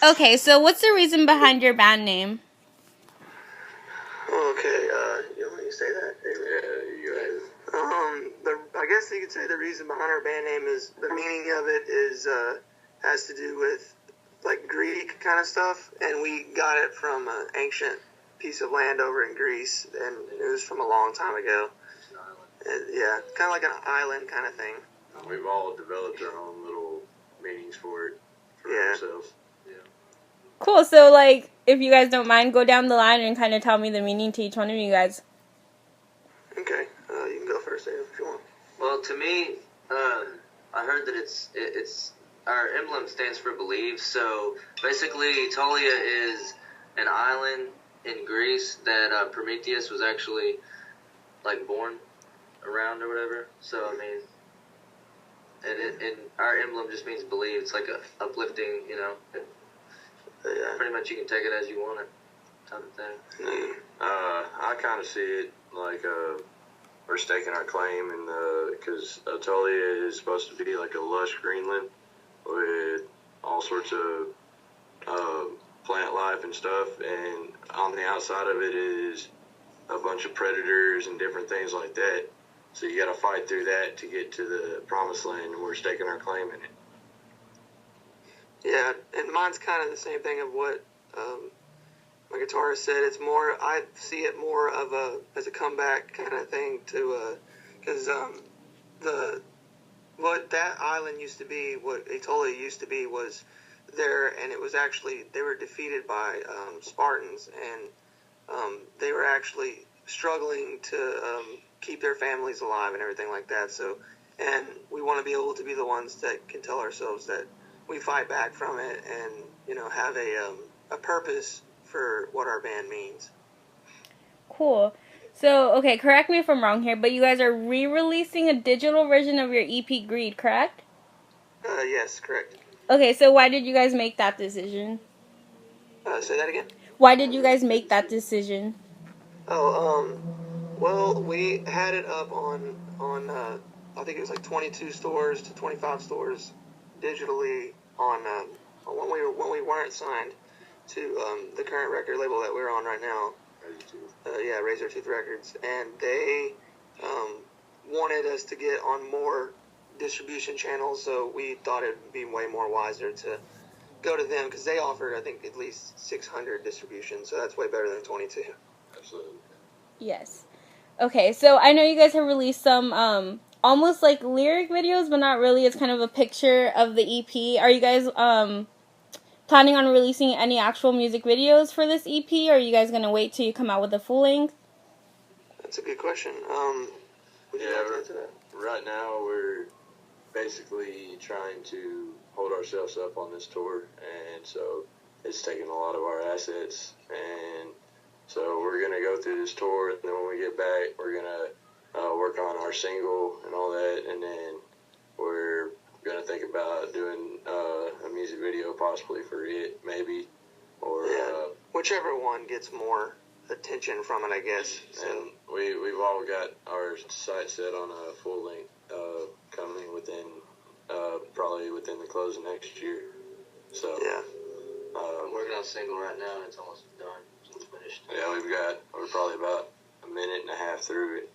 Okay, so what's the reason behind your band name? Okay, you want me to say that? Yeah, you guys. I guess you could say the reason behind our band name is the meaning of it is has to do with like Greek kind of stuff, and we got it from an ancient piece of land over in Greece, and it was from a long time ago. And, yeah, kind of like an island kind of thing. We've all developed our own little meanings for it for ourselves. Yeah. Cool. So, like, if you guys don't mind, go down the line and kind of tell me the meaning to each one of you guys. Okay, you can go first, Dave, if you want. Well, to me, I heard that it's our emblem stands for believe. So basically, Aetolia is an island in Greece that Prometheus was actually like born around or whatever. So I mean, and our emblem just means believe. It's like a uplifting, you know. Yeah. Pretty much, you can take it as you want it, type of thing. I kind of see it like we're staking our claim, and because Aetolia is supposed to be like a lush Greenland with all sorts of plant life and stuff, and on the outside of it is a bunch of predators and different things like that. So you got to fight through that to get to the promised land, and we're staking our claim in it. Yeah, and mine's kind of the same thing of what my guitarist said. It's more, I see it more of as a comeback kind of thing to, because what that island used to be, what Aetolia used to be, was there, and it was actually, they were defeated by Spartans, and they were actually struggling to keep their families alive and everything like that. So, and we want to be able to be the ones that can tell ourselves that we fight back from it, and you know, have a purpose for what our band means. Cool. So, okay, correct me if I'm wrong here, but you guys are re-releasing a digital version of your EP Greed, correct? Yes, correct. Okay, so why did you guys make that decision? Say that again? Why did you guys make that decision? Well, we had it up on I think it was like 22 stores to 25 stores digitally on when we weren't signed to the current record label that we're on right now. Razor Tooth Records, and they wanted us to get on more distribution channels, so we thought it would be way more wiser to go to them, because they offered, I think, at least 600 distributions, so that's way better than 22. Absolutely. Yes. Okay, so I know you guys have released some almost like lyric videos, but not really. It's kind of a picture of the EP. Are you guys planning on releasing any actual music videos for this EP, or are you guys going to wait till you come out with a full length? That's a good question. Right now we're basically trying to hold ourselves up on this tour, and so it's taking a lot of our assets, and so we're going to go through this tour, and then when we get back, we're going to work on our single and all that, and then we're going to think about doing a music video possibly for it, maybe, or whichever one gets more attention from it, I guess. And we've all got our sights set on a full length coming within probably within the close of next year. So yeah, I'm working on a single right now, and it's almost done. It's finished. Yeah, we're probably about a minute and a half through it.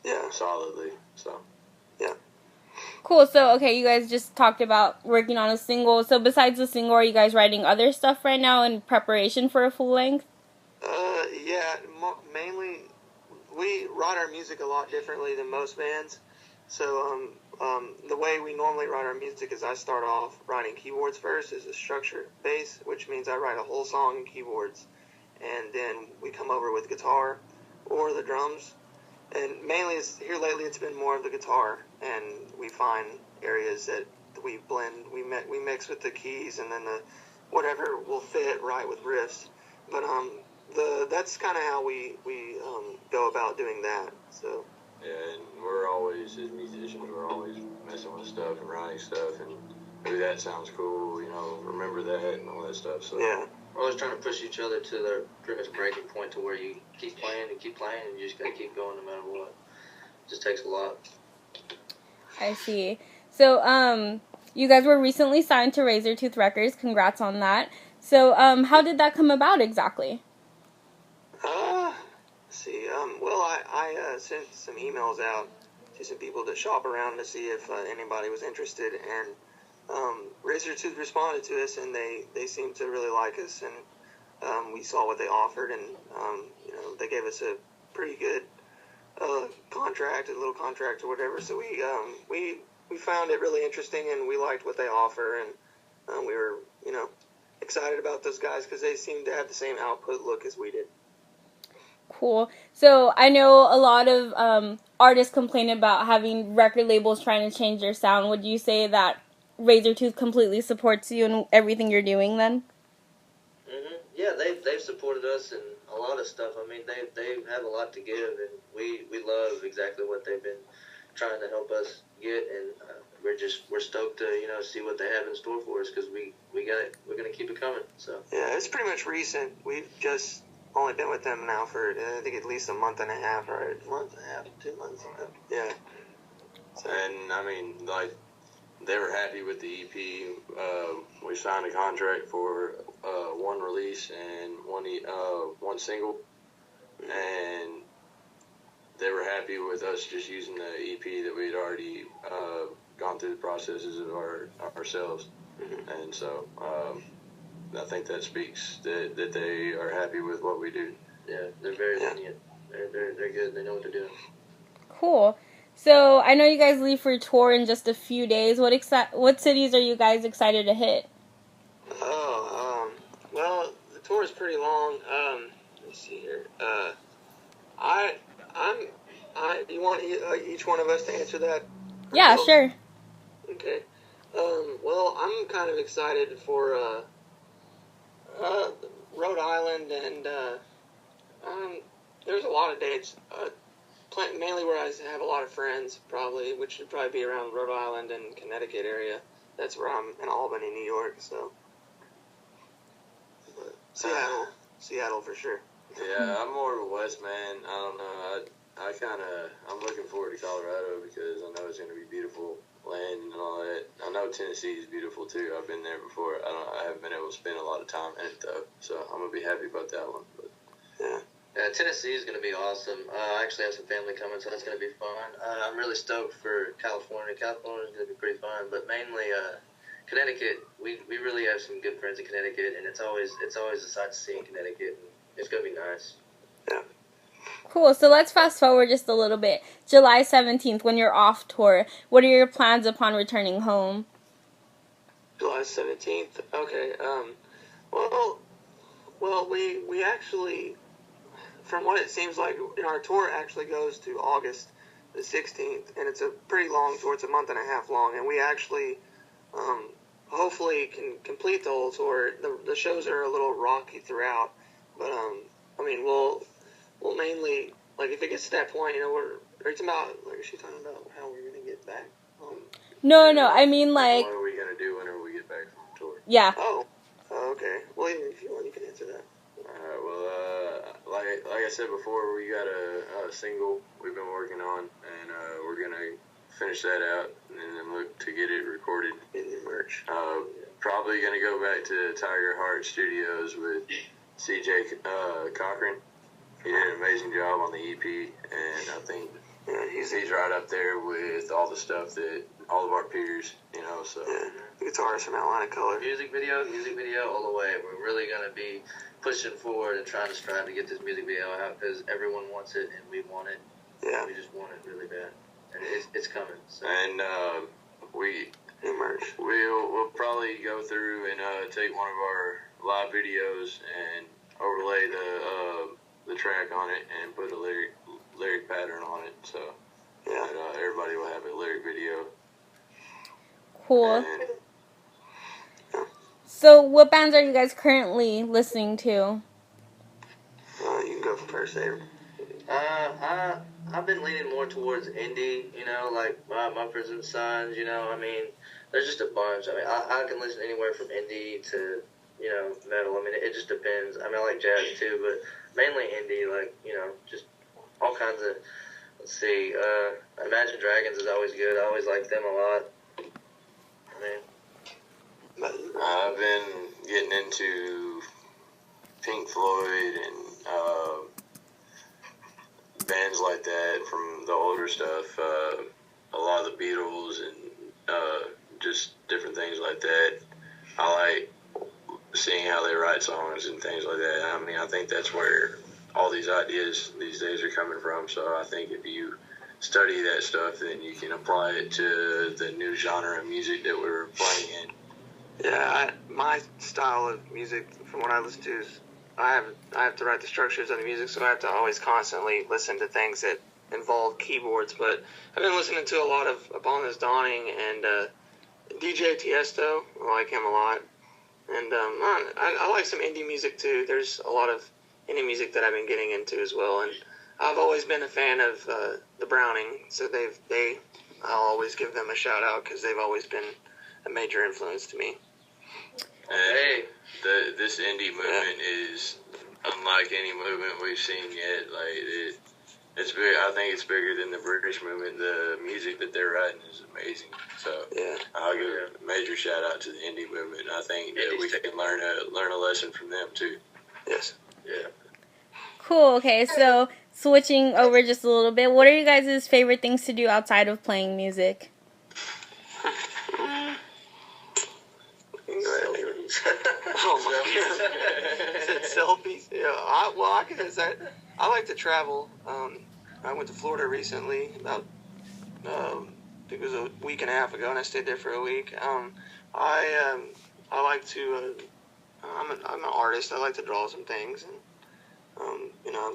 Yeah, solidly. So yeah. Cool. So, okay, you guys just talked about working on a single. So, besides the single, are you guys writing other stuff right now in preparation for a full length? Yeah, mainly we write our music a lot differently than most bands. So, the way we normally write our music is I start off writing keyboards first as a structure bass, which means I write a whole song in keyboards, and then we come over with guitar or the drums. And mainly, here lately, it's been more of the guitar, and we find areas that we blend, we mix with the keys, and then whatever will fit right with riffs. But that's kind of how we go about doing that. So yeah, and we're always, as musicians, we're always messing with stuff and writing stuff, and maybe that sounds cool, you know, remember that and all that stuff. So yeah. We're always trying to push each other to their pretty much breaking point, to where you keep playing, and you just got to keep going no matter what. It just takes a lot. I see. So, you guys were recently signed to Razor Tooth Records. Congrats on that. So, how did that come about exactly? Let's see. Well, I sent some emails out to some people to shop around to see if anybody was interested, and Razor Tooth responded to us, and they seemed to really like us, and we saw what they offered, and they gave us a pretty good contract, a little contract or whatever. So we found it really interesting, and we liked what they offer, and we were excited about those guys because they seemed to have the same output look as we did. Cool. So I know a lot of artists complain about having record labels trying to change their sound. Would you say that Razor Tooth completely supports you in everything you're doing then? Mm-hmm. Yeah, they've supported us in a lot of stuff. I mean, they have a lot to give, and we love exactly what they've been trying to help us get, and we're stoked to see what they have in store for us because we're gonna keep it coming. So yeah, it's pretty much recent. We've just only been with them now for I think at least a month and a half, right? A month and a half, 2 months. Yeah. So, and I mean, like, they were happy with the EP. We signed a contract for one release and one single, and they were happy with us just using the EP that we had already gone through the processes of ourselves. Mm-hmm. And so I think that speaks that they are happy with what we do. Yeah, they're very lenient. They're good. They know what they're doing. Cool. So I know you guys leave for tour in just a few days. What cities are you guys excited to hit? Well, the tour is pretty long. Let me see here. You want each one of us to answer that? Yeah, sure. Okay. Well, I'm kind of excited for Rhode Island, and there's a lot of dates. Mainly where I have a lot of friends, probably, which would probably be around Rhode Island and Connecticut area. That's where I'm in Albany, New York. So, but Seattle for sure. Yeah, I'm more of a West man. I don't know. I'm looking forward to Colorado because I know it's going to be beautiful land and all that. I know Tennessee is beautiful too. I've been there before. I haven't been able to spend a lot of time in it though, so I'm gonna be happy about that one. But yeah. Yeah, Tennessee is going to be awesome. I actually have some family coming, so that's going to be fun. I'm really stoked for California. California is going to be pretty fun, but mainly Connecticut. We really have some good friends in Connecticut, and it's always a sight to see in Connecticut. And it's going to be nice. Yeah. Cool. So let's fast forward just a little bit. July 17th, when you're off tour, what are your plans upon returning home? July 17th. Okay. Well, we actually, from what it seems like, our tour actually goes to August the 16th, and it's a pretty long tour. It's a month and a half long, and we actually hopefully can complete the whole tour. The shows are a little rocky throughout, but I mean, we'll mainly, like, if it gets to that point, is she talking about how we're gonna get back home? No, I mean, like, what are we gonna do whenever we get back from the tour? Yeah. Oh, okay. Well, if you want, you can answer that. Alright, well, like I said before, we got a single we've been working on, and we're gonna finish that out and then look to get it recorded. In the merch. Probably gonna go back to Tiger Heart Studios with CJ Cochran. He did an amazing job on the EP, and I think he's right up there with all the stuff that all of our peers, so. Yeah, the guitarist from Atlanta Color. Music video all the way. We're really going to be pushing forward and trying to strive to get this music video out because everyone wants it and we want it. Yeah. We just want it really bad. And it's coming. So. And we'll probably go through and take one of our live videos and overlay the track on it and put a lyric pattern on it. So yeah, everybody will have a lyric video. Cool. And, so, what bands are you guys currently listening to? You can go first, Avery. I've been leaning more towards indie, like Mumford & Sons, I mean, there's just a bunch. I mean, I can listen anywhere from indie to, metal. I mean, it just depends. I mean, I like jazz too, but mainly indie, like, just all kinds of, let's see, Imagine Dragons is always good. I always like them a lot. I mean, I've been getting into Pink Floyd and bands like that from the older stuff. A lot of the Beatles and just different things like that. I like seeing how they write songs and things like that. I mean, I think that's where all these ideas these days are coming from. So I think if you study that stuff, then you can apply it to the new genre of music that we're playing in. Yeah, my style of music, from what I listen to, is I have to write the structures of the music, so I have to always constantly listen to things that involve keyboards. But I've been listening to a lot of Upon This Dawning and DJ Tiesto. I like him a lot. And I like some indie music too. There's a lot of indie music that I've been getting into as well. And I've always been a fan of the Browning, so I'll always give them a shout out because they've always been a major influence to me. Hey, this indie movement is unlike any movement we've seen yet. Like it's big. I think it's bigger than the British movement. The music that they're writing is amazing. So yeah, I'll give a major shout out to the indie movement. I think that we can learn a lesson from them too. Yes. Yeah. Cool. Okay, so switching over just a little bit, what are you guys' favorite things to do outside of playing music? Oh my God. Selfies. Yeah. I can say I like to travel. I went to Florida recently, about I think it was a week and a half ago, and I stayed there for a week. I like to. I'm an artist. I like to draw some things, and I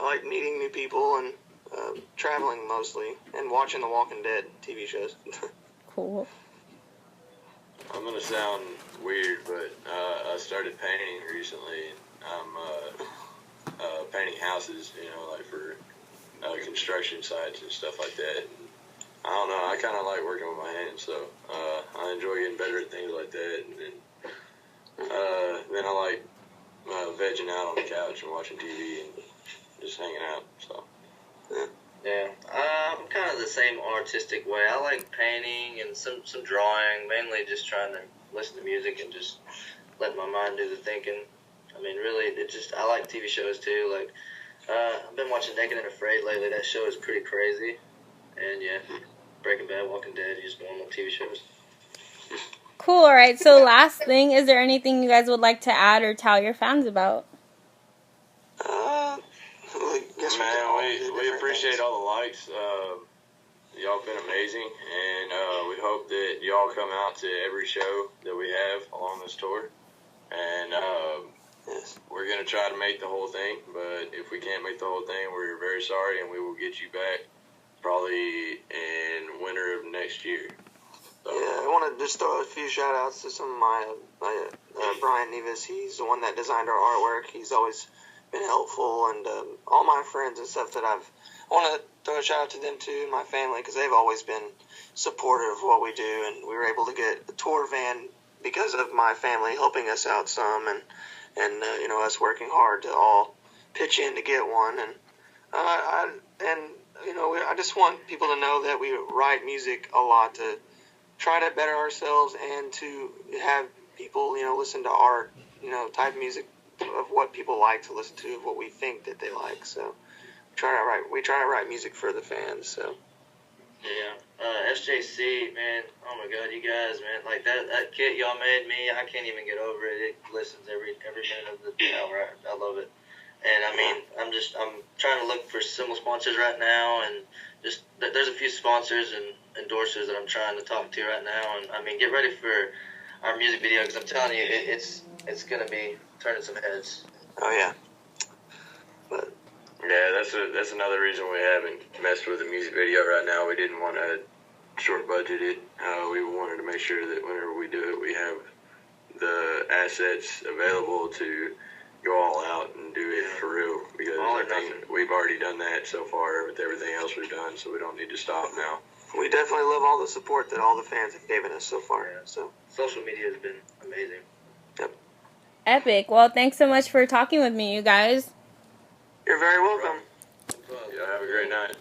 like meeting new people and traveling mostly, and watching the Walking Dead TV shows. Cool. I'm gonna sound weird, but I started painting recently. I'm painting houses, like for construction sites and stuff like that. And I don't know. I kind of like working with my hands, so I enjoy getting better at things like that. And then I like vegging out on the couch and watching TV and just hanging out. So yeah, I'm kind of the same artistic way. I like painting and some drawing, mainly just trying to listen to music and just let my mind do the thinking. I mean, really, I like TV shows too. Like, I've been watching Naked and Afraid lately. That show is pretty crazy. And yeah, Breaking Bad, Walking Dead, just normal TV shows. Cool. All right. So last thing, is there anything you guys would like to add or tell your fans about? We appreciate all the likes. Y'all been amazing, and we hope that y'all come out to every show that we have along this tour. And we're going to try to make the whole thing, but if we can't make the whole thing, we're very sorry, and we will get you back probably in winter of next year. So. Yeah, I want to just throw a few shout-outs to some of my Brian Nevis. He's the one that designed our artwork. He's always been helpful, and all my friends and stuff that I want to throw a shout-out to them too, and my family, because they've always been supportive of what we do, and we were able to get a tour van because of my family helping us out some, and us working hard to all pitch in to get one, and I just want people to know that we write music a lot to try to better ourselves and to have people, listen to our, type of music of what people like to listen to, of what we think that they like. So we try to write music for the fans. So yeah, SJC, man, oh my God, you guys, man, like that kit y'all made me, I can't even get over it. It listens every minute of the hour. I love it. And I mean, I'm trying to look for similar sponsors right now, and just there's a few sponsors and endorsers that I'm trying to talk to right now. And I mean, get ready for our music video, because I'm telling you, it's gonna be turning some heads. Oh yeah. But yeah, that's another reason we haven't messed with the music video right now. We didn't want to short budget it. We wanted to make sure that whenever we do it, we have the assets available to go all out and do it for real, because I think we've already done that so far with everything else we've done, so we don't need to stop now. We definitely love all the support that all the fans have given us so far. Yeah. So social media has been amazing. Yep. Epic. Well, thanks so much for talking with me, you guys. You're very welcome. Yeah, have a great night.